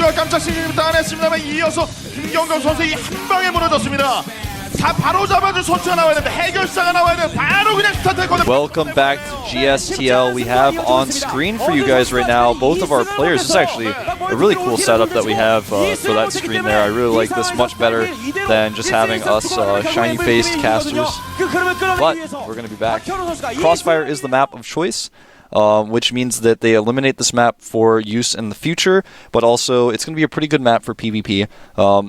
선수가 깜짝 승리를 따냈습니다만 이어서 김경건 선수의 한 방에 무너졌습니다. 다 바로 잡아줄 선수가 나와야 됩니다. 해결사가 나와야 돼요. 바로 그냥 스타트했거든요. Welcome back to GSTL. We have on screen for you guys right now both of our players. This is actually a really cool setup that we have for that screen there. I really like this much better than just having us shiny-faced casters. But we're going to be back. Crossfire is the map of choice. Which means that they eliminate this map for use in the future, but also it's going to be a pretty good map for PvP.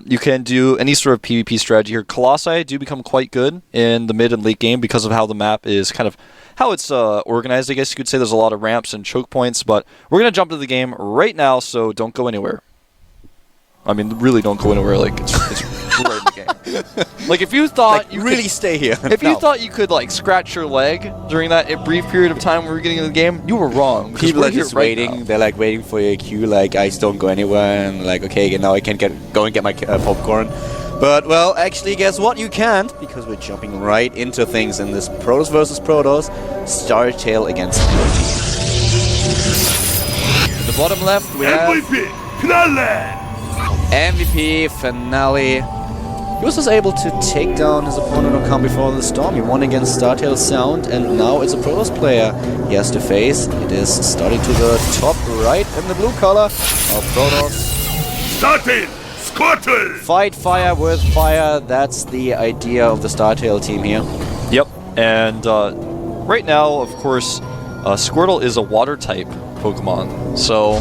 You can do any sort of PvP strategy here. Colossi do become quite good in the mid and late game because of how the map is kind of how it's organized. I guess you could say there's a lot of ramps and choke points, but we're going to jump to the game right now, so don't go anywhere. I mean, really don't go anywhere. Like it's right in the game. Like if you thought you really stay here. If you thought you could like scratch your leg during that brief period of time we were getting in the game, you were wrong. People are just waiting. They're like waiting for your cue. Like guys, don't go anywhere. And like, okay, now I can go and get my popcorn. But well, actually, guess what? You can't, because we're jumping right into things in this Protoss versus Protoss, StarTale against MVP. In the bottom left, we have MVP finale. MVP finale. He was just able to take down his opponent on Calm Before the Storm. He won against StarTale Sound, and now as a Protoss player he has to face. It is starting to the top right in the blue color of Protoss. StarTale Squirtle. Fight fire with fire. That's the idea of the StarTale team here. Yep, and right now, of course, Squirtle is a water type Pokemon, so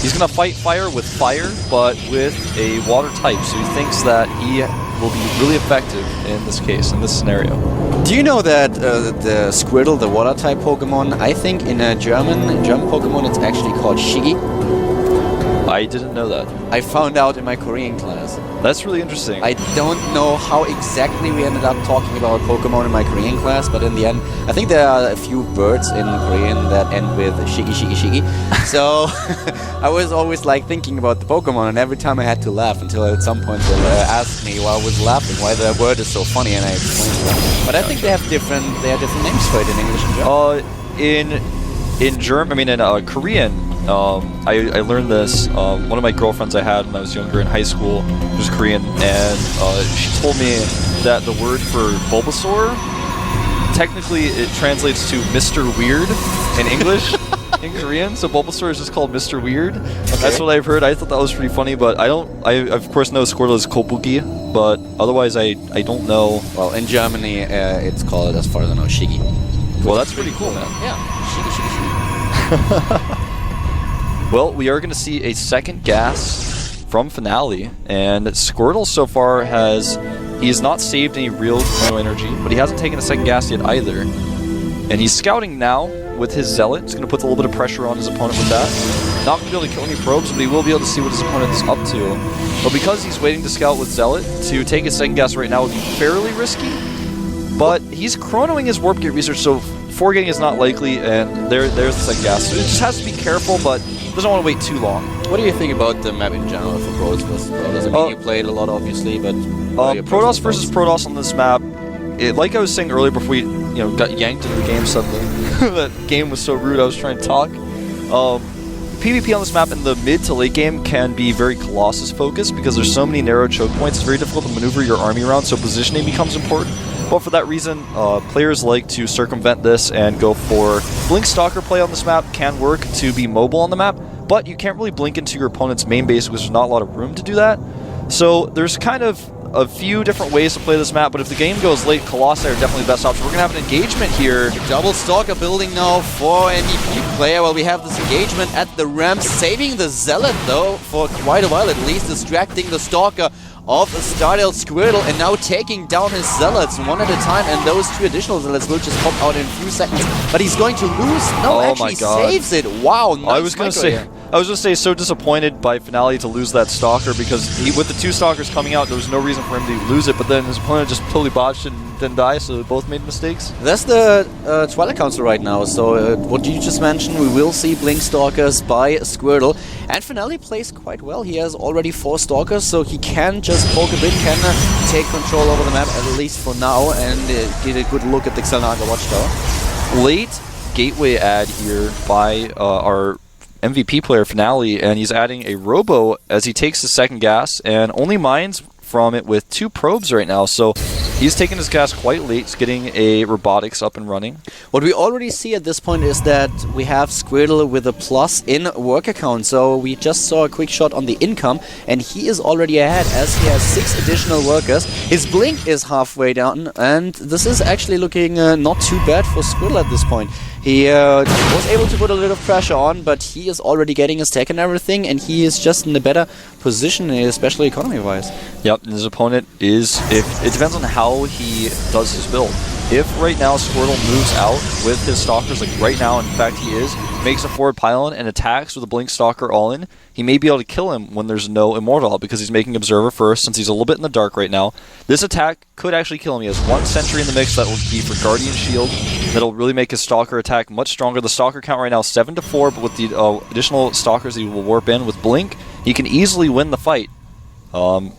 he's gonna fight fire with fire, but with a water type. So he thinks that he will be really effective in this case, in this scenario. Do you know that the Squirtle, the water type Pokemon, I think in German Pokemon it's actually called Shiggy? I didn't know that. I found out in my Korean class. That's really interesting. I don't know how exactly we ended up talking about Pokemon in my Korean class, but in the end, I think there are a few words in Korean that end with Shiggy, Shiggy, Shiggy. So I was always like thinking about the Pokemon, and every time I had to laugh until at some point they asked me why I was laughing, why the word is so funny, and I explained to them. But I think they have different names for it in English and German. In German, I mean in Korean, I learned this. One of my girlfriends I had when I was younger in high school was Korean, and she told me that the word for Bulbasaur, technically it translates to Mr. Weird in English, in Korean. So Bulbasaur is just called Mr. Weird. Okay. That's what I've heard. I thought that was pretty funny, but I of course know Squirtle is Kobuki, but otherwise I don't know. Well, in Germany it's called, as far as I know, Shiggy. Well, that's pretty cool, man. Yeah, Shiggy, Shiggy, Shiggy. Well, we are going to see a second gas from Finale, and Squirtle so far he has not saved any real chrono energy, but he hasn't taken a second gas yet either. And he's scouting now with his Zealot. He's going to put a little bit of pressure on his opponent with that. Not going to be able to kill any probes, but he will be able to see what his opponent is up to. But because he's waiting to scout with Zealot, to take a second gas right now would be fairly risky. But he's chronoing his Warp Gate research, so forgetting is not likely, and there's the second gas. So he just has to be careful, but doesn't want to wait too long. What do you think about the map in general for Protoss versus Protoss? I mean, you played a lot, obviously, but Protoss versus Protoss on this map, like I was saying earlier before we got yanked into the game suddenly. That game was so rude. I was trying to talk. PvP on this map in the mid to late game can be very Colossus focused because there's so many narrow choke points. It's very difficult to maneuver your army around, so positioning becomes important. But for that reason, players like to circumvent this and go for Blink Stalker play on this map. Can work to be mobile on the map, but you can't really blink into your opponent's main base because there's not a lot of room to do that. So there's kind of a few different ways to play this map, but if the game goes late, Colossi are definitely the best option. We're going to have an engagement here. Double Stalker building now for MVP player. Well, we have this engagement at the ramp, saving the Zealot though for quite a while at least, distracting the Stalker of StarTale Squirtle, and now taking down his Zealots one at a time, and those two additional Zealots will just pop out in a few seconds, but he's going to lose. No, actually saves it. Wow, nice. I was going to say, so disappointed by Finale to lose that Stalker, because with the two Stalkers coming out, there was no reason for him to lose it, but then his opponent just totally botched it and didn't die, so they both made mistakes. That's the Twilight Council right now, so what you just mentioned, we will see Blink Stalkers by Squirtle, and Finale plays quite well. He has already 4 Stalkers, so he can just poke a bit, can take control over the map, at least for now, and get a good look at the Xel'Naga Watchtower. Late gateway ad here by our MVP player finale, and he's adding a Robo as he takes the second gas and only mines from it with 2 probes right now. So he's taking his gas quite late, getting a robotics up and running. What we already see at this point is that we have Squirtle with a plus in worker count. So we just saw a quick shot on the income, and he is already ahead as he has 6 additional workers. His blink is halfway down, and this is actually looking not too bad for Squirtle at this point. He was able to put a little pressure on, but he is already getting his tech and everything, and he is just in a better position, especially economy-wise. Yep, and his opponent is, it depends on how he does his build. If right now Squirtle moves out with his Stalkers, like right now, in fact he is, makes a forward pylon and attacks with a Blink Stalker all in, he may be able to kill him when there's no Immortal because he's making Observer first since he's a little bit in the dark right now. This attack could actually kill him. He has 1 Sentry in the mix that will be for Guardian Shield. That'll really make his Stalker attack much stronger. The Stalker count right now is 7 to 4, but with the additional Stalkers he will warp in with Blink, he can easily win the fight.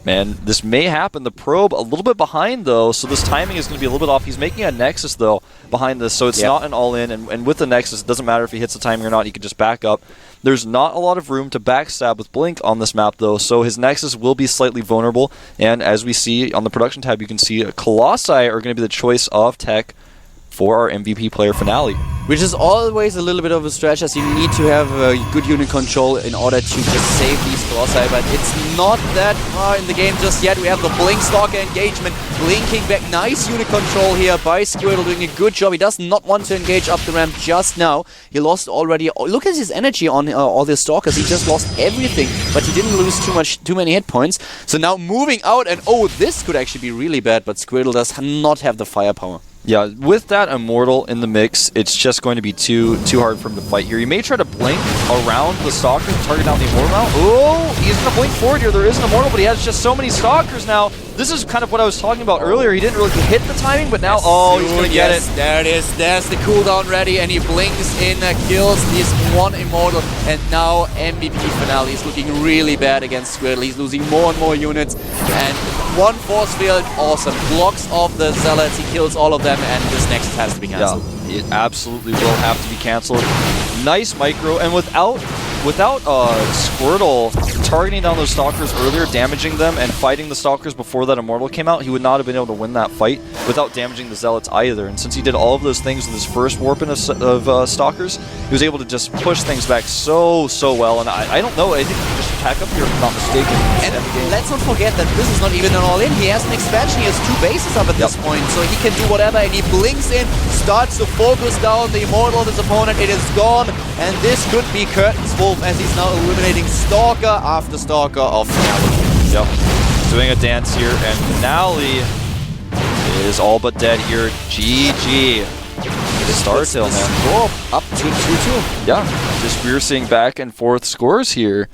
Man, this may happen. The probe a little bit behind though, so this timing is going to be a little bit off. He's making a Nexus though behind this, so it's not an all-in, and with the Nexus, it doesn't matter if he hits the timing or not, he can just back up. There's not a lot of room to backstab with Blink on this map though, so his Nexus will be slightly vulnerable, and as we see on the production tab, you can see Colossi are going to be the choice of tech for our MVP player finale. Which is always a little bit of a stretch, as you need to have good unit control in order to just save these Colossi, but it's not that far in the game just yet. We have the Blink Stalker engagement, blinking back. Nice unit control here by Squirtle, doing a good job. He does not want to engage up the ramp just now. He lost already. Look at his energy on all the Stalkers. He just lost everything, but he didn't lose too many hit points. So now moving out, and oh, this could actually be really bad, but Squirtle does not have the firepower. Yeah, with that Immortal in the mix, it's just going to be too hard for him to fight here. He may try to blink around the Stalker to target down the Immortal now. Oh, he's going to blink forward here. There is an Immortal, but he has just so many Stalkers now. This is kind of what I was talking about earlier. He didn't really hit the timing, but now, he's going to get it. There it is. There's the cooldown ready, and he blinks in, kills this 1 Immortal, and now MVP finale is looking really bad against Squirtle. He's losing more and more units, and 1 force field, awesome. Blocks off the Zealots, he kills all of them, and this next has to be cancelled. Yeah, it absolutely will have to be cancelled. Nice micro, and without Squirtle targeting down those Stalkers earlier, damaging them, and fighting the Stalkers before that Immortal came out, he would not have been able to win that fight without damaging the Zealots either. And since he did all of those things with his first warping of Stalkers, he was able to just push things back so well. And I don't know, I think he can just attack up here if I'm not mistaken. And let's not forget that this is not even an all-in. He has an expansion, he has 2 bases up at this point, so he can do whatever, and he blinks in, starts to focus down the Immortal of his opponent. It is gone, and this could be Curtains Wolf, as he's now eliminating Stalker after Stalker of Finale. Yep, doing a dance here, and Finale is all but dead here. GG. StarTale, man. Up to 2-2. Yeah, just we were seeing back and forth scores here.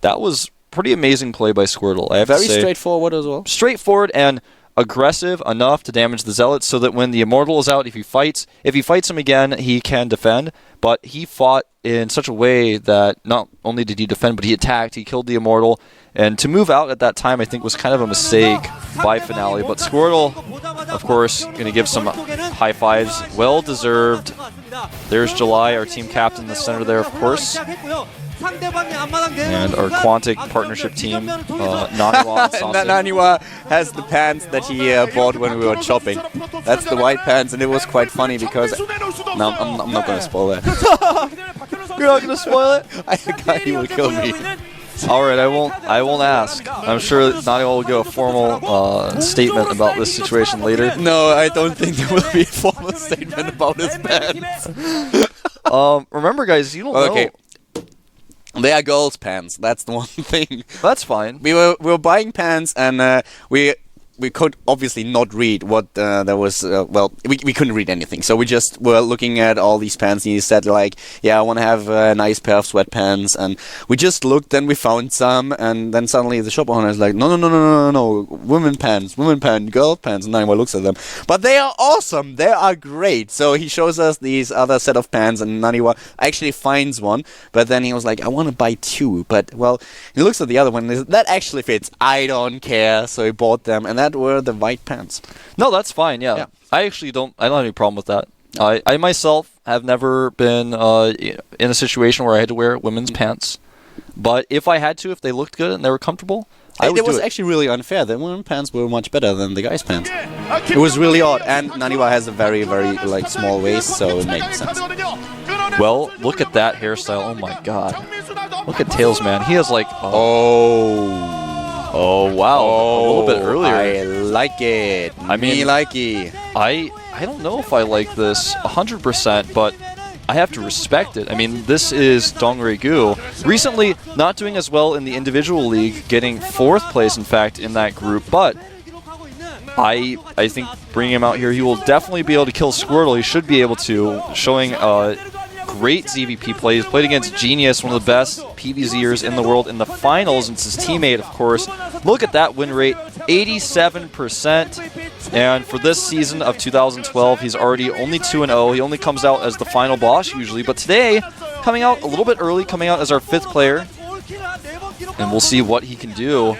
That was pretty amazing play by Squirtle, I have to say. Very straightforward as well. Straightforward and aggressive enough to damage the Zealots so that when the Immortal is out, if he fights him again, he can defend. But he fought in such a way that not only did he defend, but he attacked, he killed the Immortal. And to move out at that time, I think, was kind of a mistake by Finale. But Squirtle, of course, going to give some high fives. Well-deserved. There's July, our team captain in the center there, of course. And our Quantic partnership team, Naniwa and Sansa. Naniwa has the pants that he bought when we were shopping. That's the white pants, and it was quite funny because... No, I'm not going to spoil that. You're not going to spoil it? He will kill me. Alright, I won't ask. I'm sure Naniwa will give a formal statement about this situation later. No, I don't think there will be a formal statement about his pants. Remember, guys, you don't know. They are girls' pants. That's the one thing. That's fine. We were buying pants, and we could obviously not read what there was. Well, we couldn't read anything, so we just were looking at all these pants. And he said like, "Yeah, I want to have a nice pair of sweatpants." And we just looked, and we found some, and then suddenly the shop owner is like, "No, women pants, girl pants." And Naniwa looks at them, but they are awesome. They are great. So he shows us these other set of pants, and Naniwa actually finds one. But then he was like, "I want to buy 2." But well, he looks at the other one. And that actually fits. I don't care. So he bought them, and that were the white pants. No, that's fine, yeah. I actually don't have any problem with that. I myself have never been in a situation where I had to wear women's pants. But if I had to, if they looked good and they were comfortable, I would It was do it. actually really unfair. The women's pants were much better than the guys' pants. It was really odd. And Naniwa has a very, very like small waist, so it makes sense. Well, look at that hairstyle. Oh my god. Look at Tails, man. He has like... Oh, wow. A little bit earlier. I like it. I mean, Me likey. I don't know if I like this 100%, but I have to respect it. I mean, this is Dongregu. Recently, not doing as well in the individual league, getting 4th place, in fact, in that group, but I think bringing him out here, he will definitely be able to kill Squirtle. He should be able to, showing great ZVP play. He's played against Genius, one of the best PvZers in the world in the finals. It's his teammate, of course. Look at that win rate, 87%. And for this season of 2012, he's already only 2-0. He only comes out as the final boss usually. But today, coming out a little bit early, coming out as our 5th player. And we'll see what he can do.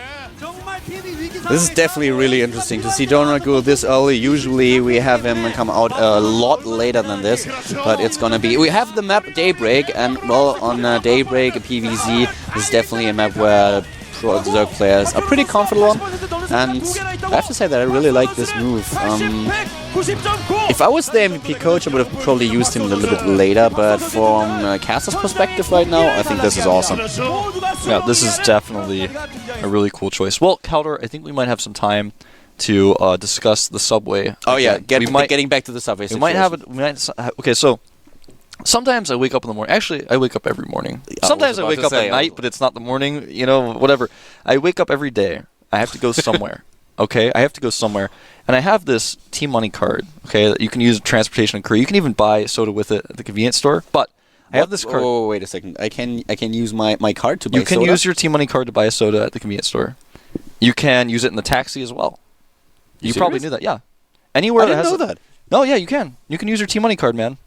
This is definitely really interesting to see Dongregu this early. Usually we have him come out a lot later than this, but it's gonna be... We have the map Daybreak, and well, on Daybreak, PvZ is definitely a map where Pro Berserk players are pretty comfortable on, and I have to say that I really like this move. If I was the MVP coach, I would have probably used him a little bit later, but from Caster's perspective right now, I think this is awesome. Yeah, this is definitely a really cool choice. Well, Calder, I think we might have some time to discuss the subway. Oh yeah, again. getting back to the subway situation. Okay, so sometimes I wake up in the morning. Actually, I wake up every morning. Sometimes I wake up at night, but it's not the morning, you know, whatever. I wake up every day. I have to go somewhere. Okay, I have to go somewhere. And I have this T-Money card, okay, that you can use transportation in Korea. You can even buy soda with it at the convenience store, but I have this card. Oh, wait a second. I can use my card to buy You can soda? use your T-Money card to buy a soda at the convenience store. You can use it in the taxi as well. You probably knew that, yeah. Anywhere I didn't that has know that. No, yeah, you can. You can use your T-Money card, man.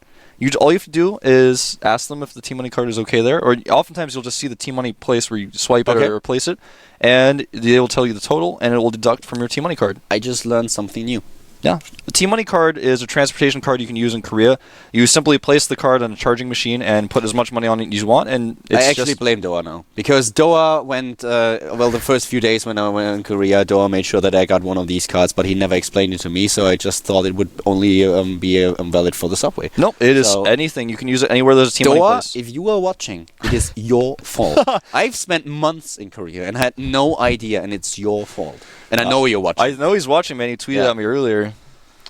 All you have to do is ask them if the T-Money card is okay there, or oftentimes you'll just see the T-Money place where you swipe it or place it, and they will tell you the total, and it will deduct from your T-Money card. I just learned something new. Yeah. The T-Money card is a transportation card you can use in Korea. You simply place the card on a charging machine and put as much money on it as you want, and it's I actually blame Doa now. Because Doa went, well, the first few days when I went in Korea, Doa made sure that I got one of these cards, but he never explained it to me, so I just thought it would only be valid for the subway. Nope, it is anything. You can use it anywhere there's a T-Money place. Doa, if you are watching, it is your fault. I've spent months in Korea and had no idea, and it's your fault. And I know you're watching. I know he's watching, man. He tweeted at me earlier.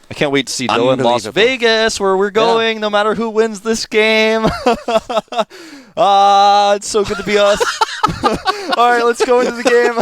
I can't wait to see Doa in Las Vegas, where we're going, no matter who wins this game. It's so good to be us. All right, let's go into the game.